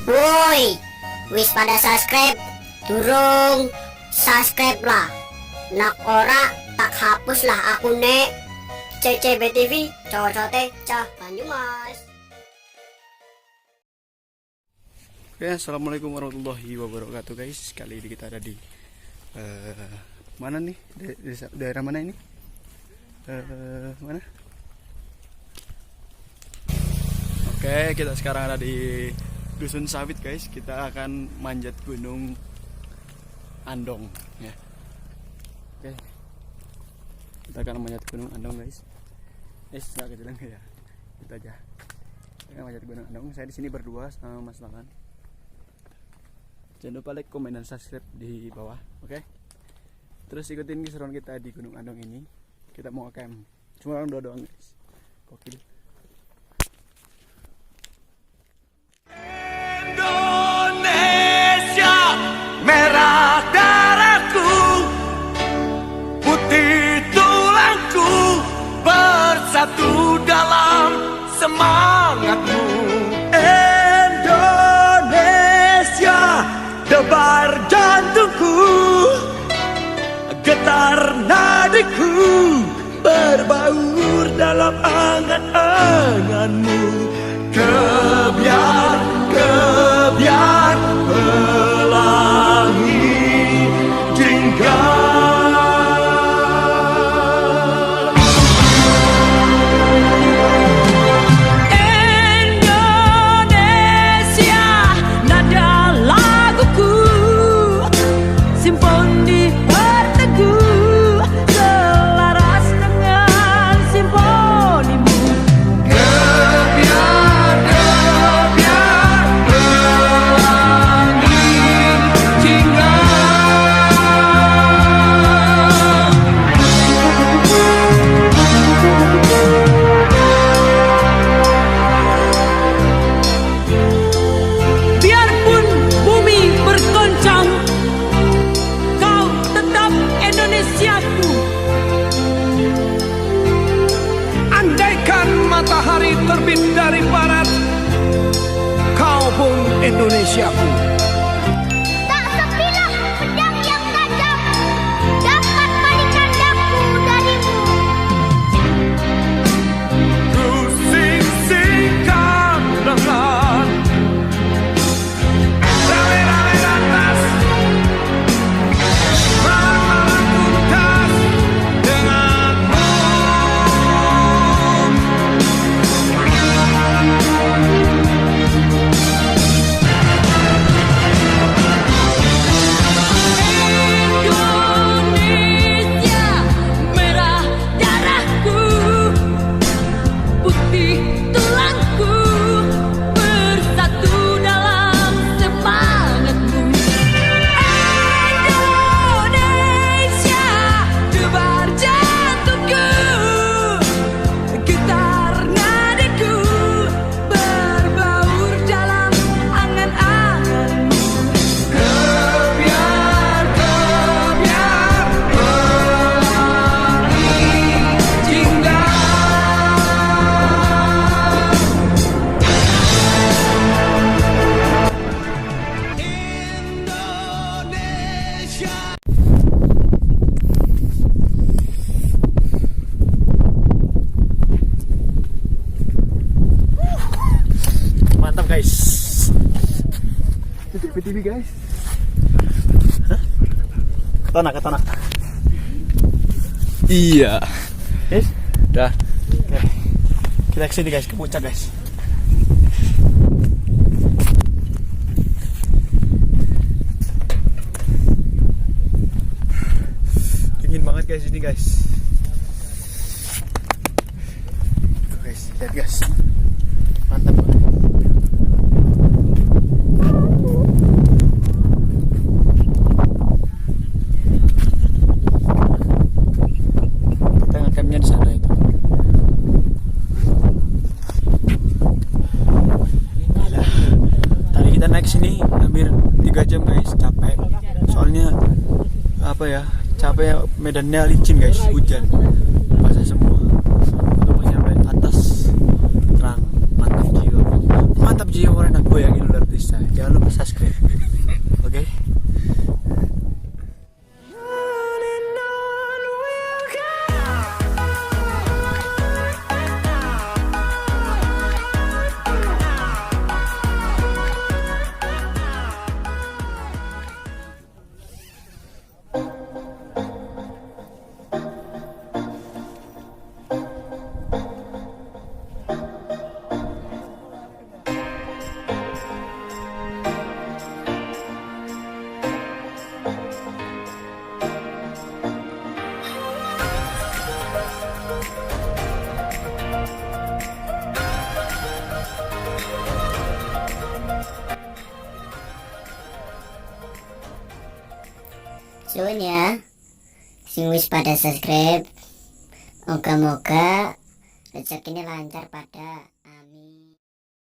Woi, wis pada subscribe? Durung subscribe lah. Nak ora tak hapus lah akune CCB TV cocote cah Banyumas. Oke, assalamualaikum warahmatullahi wabarakatuh guys. Kali ini kita ada di mana nih? Daerah mana ini? Mana? Oke, kita sekarang ada di Dusun Sawit guys. Kita akan manjat gunung Andong ya. Oke, kita akan manjat gunung Andong guys. Nggak kejalan ya. Itu aja. Kita manjat gunung Andong. Saya di sini berdua sama Mas Lalan. Jangan lupa like, komen, dan subscribe di bawah, oke? Terus ikutin keseruan kita di Gunung Andong ini. Kita mau camp, cuma orang dua doang guys. Gokil. Indonesia, merah darahku, putih tulangku, bersatu dalam semangatmu. Indonesia, debar jantungku, getar nadiku, berbaur dalam angan-anganmu. Kebiar pelangi jingga. Indonesia, nada laguku, simfoni berteguh, selaras dengan simfonimu. Kebiar pelangi jingga. Biarpun bumi bergoncang, kau tetap Indonesiaku. Andaikan matahari terbit dari barat, kau pun Indonesiaku. Tak sebilah pedang yang tajam dapat palingkan daku darimu. Ku sing-singkan dengan rame-rame lantas, malam-malam tuntas denganmu. Indonesia, merah darahku, putih tulangku, bersatu dalam semangatmu. Indonesia, debar jantungku, getar nadiku, berbaur dalam angan-anganmu. Kebiar pelangi jingga. Indonesia. Mantap guys. TV guys. Ketana. Iya. Yes. Dah. Oke. Kita kesini guys, ke puncak guys. Dingin banget guys ini guys. Guys, lihat guys. Mantap banget. Kita ngecampnya di sana itu. Gila. Tadi kita naik sini hampir 3 jam guys, capek. Soalnya apa ya? Capek, medannya licin guys, hujan. Basah semua. Untuk sampai atas terang, mantap jiwa. mantap jiwa orang aku yang luar biasa. Jangan lupa subscribe. Oke. Suun ya, sing wis pada subscribe, moga-moga rezekinya lancar pada.